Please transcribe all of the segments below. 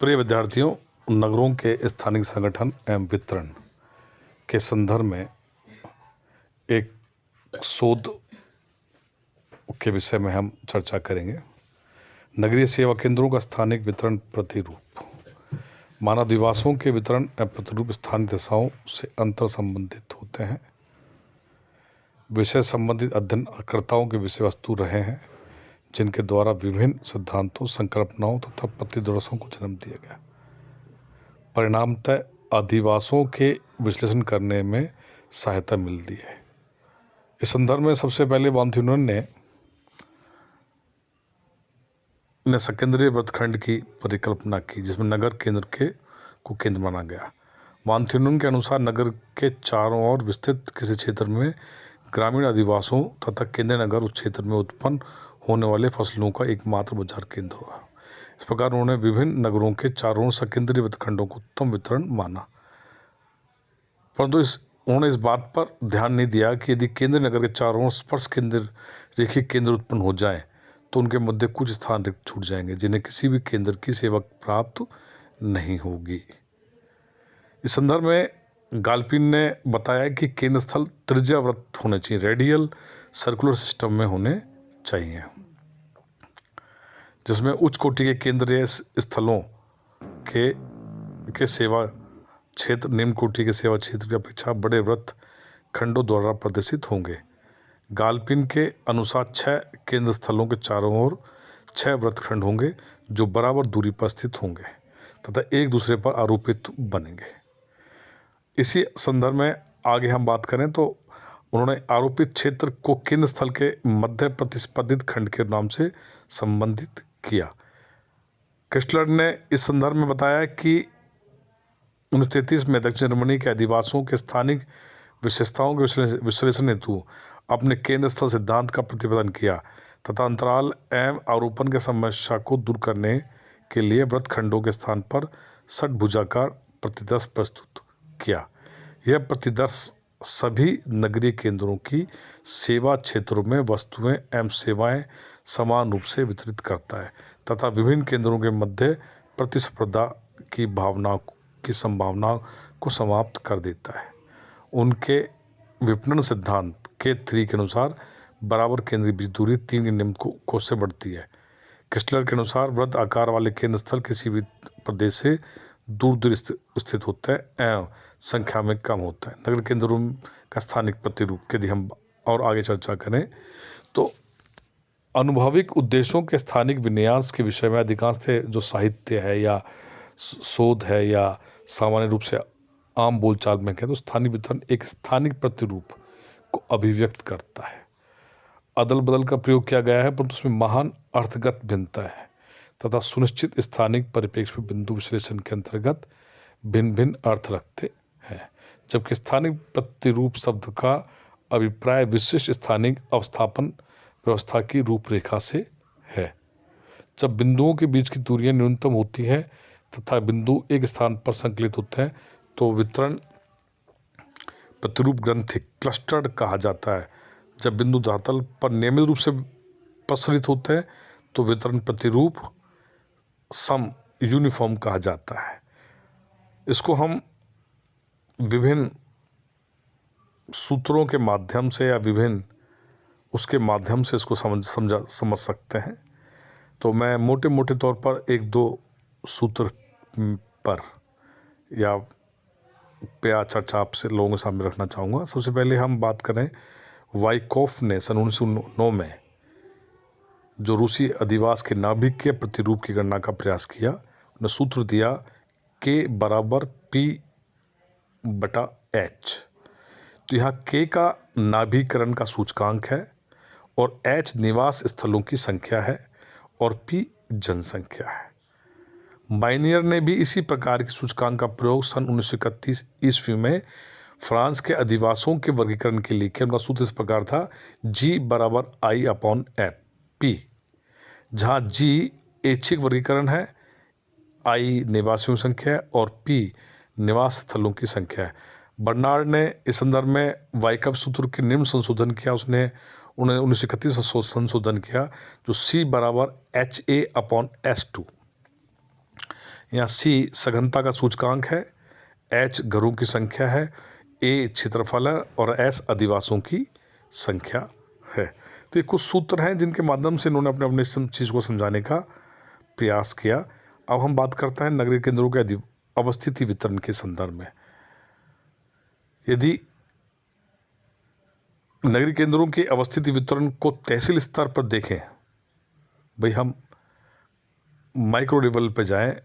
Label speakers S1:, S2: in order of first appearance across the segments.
S1: प्रिय विद्यार्थियों, नगरों के स्थानिक संगठन एवं वितरण के संदर्भ में एक शोध के विषय में हम चर्चा करेंगे। नगरीय सेवा केंद्रों का स्थानिक वितरण प्रतिरूप। मानव निवासों के वितरण एवं प्रतिरूप स्थानीय दिशाओं से अंतर संबंधित होते हैं। विषय संबंधित अध्ययनकर्ताओं के विषय वस्तु रहे हैं, जिनके द्वारा विभिन्न सिद्धांतों, संकल्पनाओं तथा प्रतिदर्शों को जन्म दिया गया। परिणामतः अधिवासों के विश्लेषण करने में सहायता मिलती है। इस संदर्भ में सबसे पहले वानथ्यूनन ने सकेंद्रीय वृत्तखंड की परिकल्पना की, जिसमें नगर केंद्र को केंद्र माना गया। वानथ्यूनन के अनुसार नगर के चारों ओर विस्तृत किसी क्षेत्र में ग्रामीण अधिवासों तथा केंद्रीय नगर उस क्षेत्र में उत्पन्न होने वाले फसलों का एकमात्र बाजार केंद्र हुआ। इस प्रकार उन्होंने विभिन्न नगरों के चारों ओर सकेंद्रीय वृत्तखंडों को उत्तम वितरण माना, परंतु उन्होंने इस बात पर ध्यान नहीं दिया कि यदि केंद्रीय नगर के चारों ओर स्पर्श केंद्र रेखिक केंद्र उत्पन्न हो जाएं, तो उनके मध्य कुछ स्थान रिक्त छूट जाएंगे, जिन्हें किसी भी केंद्र की सेवा प्राप्त नहीं होगी। इस संदर्भ में गाल्पिन ने बताया कि केंद्र स्थल त्रिज्यावृत्त होने चाहिए, रेडियल सर्कुलर सिस्टम में होने चाहिए, जिसमें उच्च कोटि के केंद्रीय स्थलों के सेवा क्षेत्र निम्न कोटि के सेवा क्षेत्र की अपेक्षा बड़े वृत्त खंडों द्वारा प्रदर्शित होंगे। गाल्पिन के अनुसार 6 केंद्र स्थलों के चारों ओर 6 वृत्तखंड होंगे, जो बराबर दूरी पर स्थित होंगे तथा एक दूसरे पर आरोपित बनेंगे। इसी संदर्भ में आगे हम बात करें तो उन्होंने आरोपित क्षेत्र को केंद्र स्थल के मध्य प्रतिस्पर्धित खंड के नाम से संबंधित किया। क्रिस्टलर ने इस संदर्भ में बताया कि 1933 में दक्षिण जर्मनी के अधिवासियों के स्थानिक विशेषताओं के विश्लेषण हेतु अपने केंद्र स्थल सिद्धांत का प्रतिपादन किया तथा अंतराल एवं आरोपण के समस्या को दूर करने के लिए वृत्तखंडों के स्थान पर षटभुजाकार प्रतिदर्श प्रस्तुत किया। यह प्रतिदर्श सभी नगरीय केंद्रों की सेवा क्षेत्रों में वस्तुएं एवं सेवाएं समान रूप से वितरित करता है तथा विभिन्न केंद्रों के मध्य प्रतिस्पर्धा की संभावना को समाप्त कर देता है। उनके विपणन सिद्धांत के 3 के अनुसार बराबर केंद्रीय बीच दूरी 3 के नियम को से बढ़ती है। क्रिस्टलर के अनुसार वृत्त आकार वाले केंद्र स्थल किसी भी प्रदेश से दूर स्थित होता है एवं संख्या में कम होता है। नगर केंद्रों का स्थानिक प्रतिरूप। यदि हम और आगे चर्चा करें तो अनुभविक उद्देश्यों के स्थानिक विन्यास के विषय में अधिकांश जो साहित्य है या शोध है या सामान्य रूप से आम बोलचाल में कहें तो स्थानिक वितरण एक स्थानिक प्रतिरूप को अभिव्यक्त करता है। अदल बदल का प्रयोग किया गया है, परंतु उसमें महान अर्थगत भिन्नता है तथा सुनिश्चित स्थानिक परिप्रेक्ष्य बिंदु विश्लेषण के अंतर्गत भिन्न भिन्न अर्थ रखते हैं, जबकि स्थानिक प्रतिरूप शब्द का अभिप्राय विशिष्ट स्थानिक अवस्थापन व्यवस्था की रूपरेखा से है। जब बिंदुओं के बीच की दूरियां न्यूनतम होती है तथा बिंदु एक स्थान पर संकलित होते हैं तो वितरण प्रतिरूप ग्रंथि क्लस्टर्ड कहा जाता है। जब बिंदु धरातल पर नियमित रूप से प्रसरित होते हैं तो वितरण प्रतिरूप सम यूनिफॉर्म कहा जाता है। इसको हम विभिन्न सूत्रों के माध्यम से या विभिन्न उसके माध्यम से इसको समझ सकते हैं। तो मैं मोटे मोटे तौर पर 1-2 सूत्र पर या चर्चा आपसे लोगों के सामने रखना चाहूँगा। सबसे पहले हम बात करें, वाइकोफ ने सन 1909 में जो रूसी अधिवास के नाभिक के प्रतिरूप की गणना का प्रयास किया, उन्हें सूत्र दिया K बराबर P/H। तो यहाँ K का नाभीकरण का सूचकांक है और H निवास स्थलों की संख्या है और P जनसंख्या है। माइनियर ने भी इसी प्रकार के सूचकांक का प्रयोग सन 1931 ईस्वी में फ्रांस के अधिवासों के वर्गीकरण के लिए किया। उनका सूत्र इस प्रकार था G बराबर I/P, जहाँ G ऐच्छिक वर्गीकरण है, I निवासियों की संख्या है और P निवास स्थलों की संख्या है। बर्नार्ड ने इस संदर्भ में वाइकफ सूत्र के निम्न संशोधन किया। उन्हें 1931 में संशोधन किया, जो C बराबर HA/S2। यहाँ C सघनता का सूचकांक है, H घरों की संख्या है, A क्षेत्रफल है और S अधिवासों की संख्या है। तो ये कुछ सूत्र हैं जिनके माध्यम से इन्होंने अपने अपने चीज़ को समझाने का प्रयास किया। अब हम बात करते हैं नगरीय केंद्रों के अवस्थिति वितरण के संदर्भ में। यदि नगरीय केंद्रों के अवस्थिति वितरण को तहसील स्तर पर देखें, भाई हम माइक्रो लेवल पर जाएं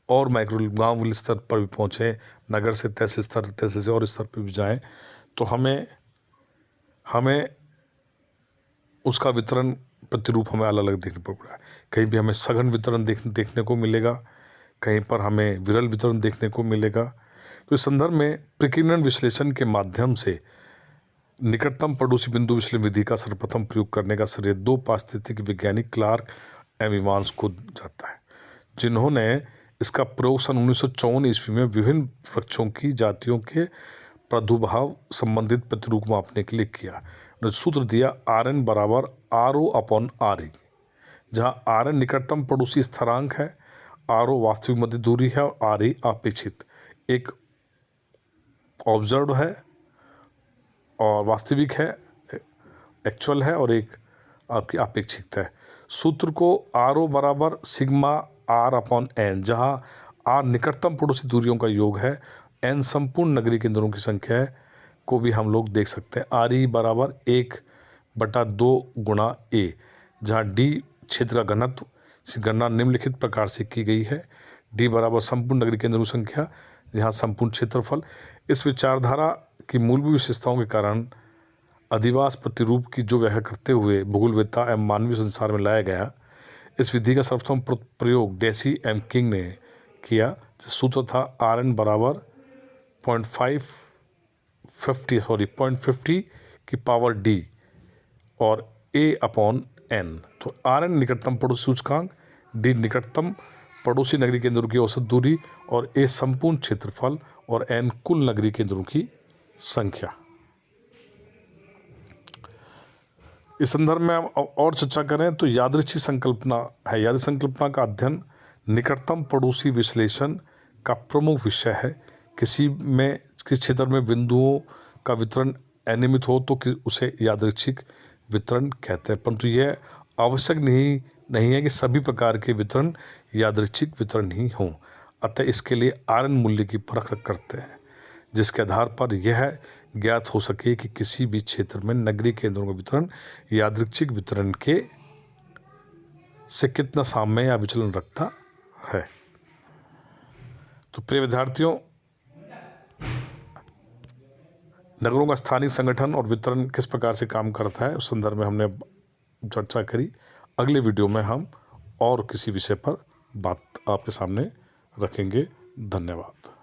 S1: और माइक्रो गांव स्तर पर भी पहुँचें, नगर से तहसील स्तर, तहसील से और स्तर पर भी जाएं, तो हमें उसका वितरण प्रतिरूप हमें अलग अलग देखने पड़ रहा है। कहीं भी हमें सघन वितरण देखने को मिलेगा, कहीं पर हमें विरल वितरण देखने को मिलेगा। तो इस संदर्भ में प्रकीर्णन विश्लेषण के माध्यम से निकटतम पड़ोसी बिंदु विश्लेषण विधि का सर्वप्रथम प्रयोग करने का श्रेय 2 पारिस्थितिक वैज्ञानिक क्लार्क एवं इवांस को जाता है, जिन्होंने इसका प्रयोग सन 1954 ईस्वी में विभिन्न वृक्षों की जातियों के प्रादुर्भाव संबंधित प्रतिरूप मापने के लिए किया। सूत्र दिया Rn बराबर RO/RE, जहाँ Rn निकटतम पड़ोसी स्थिरांक है, RO वास्तविक मध्य दूरी है और RE अपेक्षित, एक ऑब्जर्व है और वास्तविक है, एक्चुअल है, और एक आपकी अपेक्षित है। सूत्र को RO बराबर सिग्मा R/N, जहाँ R निकटतम पड़ोसी दूरियों का योग है, N संपूर्ण नगरीय केंद्रों की संख्या है, को भी हम लोग देख सकते हैं। RE बराबर 1/2 गुणा A, जहाँ D क्षेत्र का घनत्व, गणना निम्नलिखित प्रकार से की गई है। D बराबर संपूर्ण नगरीय केंद्रों की संख्या, जहाँ संपूर्ण क्षेत्रफल। इस विचारधारा की मूलभूत विशेषताओं के कारण अधिवास प्रतिरूप की जो व्याख्या करते हुए भूगोलवेत्ता एवं मानवीय संसार में लाया गया, इस विधि का सर्वप्रथम प्रयोग डेसी एम किंग ने किया। सूत्र था Rn बराबर 0.50 की पावर D और A/N। तो Rn निकटतम पड़ोसी सूचकांक, D निकटतम पड़ोसी नगरीय केंद्रों की औसत दूरी और A संपूर्ण क्षेत्रफल और N कुल नगरीय केंद्रों की संख्या। इस संदर्भ में हम और चर्चा करें तो यादृच्छिक संकल्पना है। यादृच्छिक संकल्पना का अध्ययन निकटतम पड़ोसी विश्लेषण का प्रमुख विषय है। किसी क्षेत्र में बिंदुओं का वितरण अनियमित हो तो उसे यादृच्छिक वितरण कहते हैं, परंतु यह आवश्यक नहीं है कि सभी प्रकार के वितरण यादृच्छिक वितरण ही हों। अतः इसके लिए Rn मूल्य की परख करते हैं, जिसके आधार पर यह ज्ञात हो सके कि किसी भी क्षेत्र में नगरीय केंद्रों का वितरण यादृच्छिक वितरण के से कितना साम्य या विचलन रखता है। तो प्रिय विद्यार्थियों, नगरों का स्थानीय संगठन और वितरण किस प्रकार से काम करता है, उस संदर्भ में हमने चर्चा करी। अगले वीडियो में हम और किसी विषय पर बात आपके सामने रखेंगे। धन्यवाद।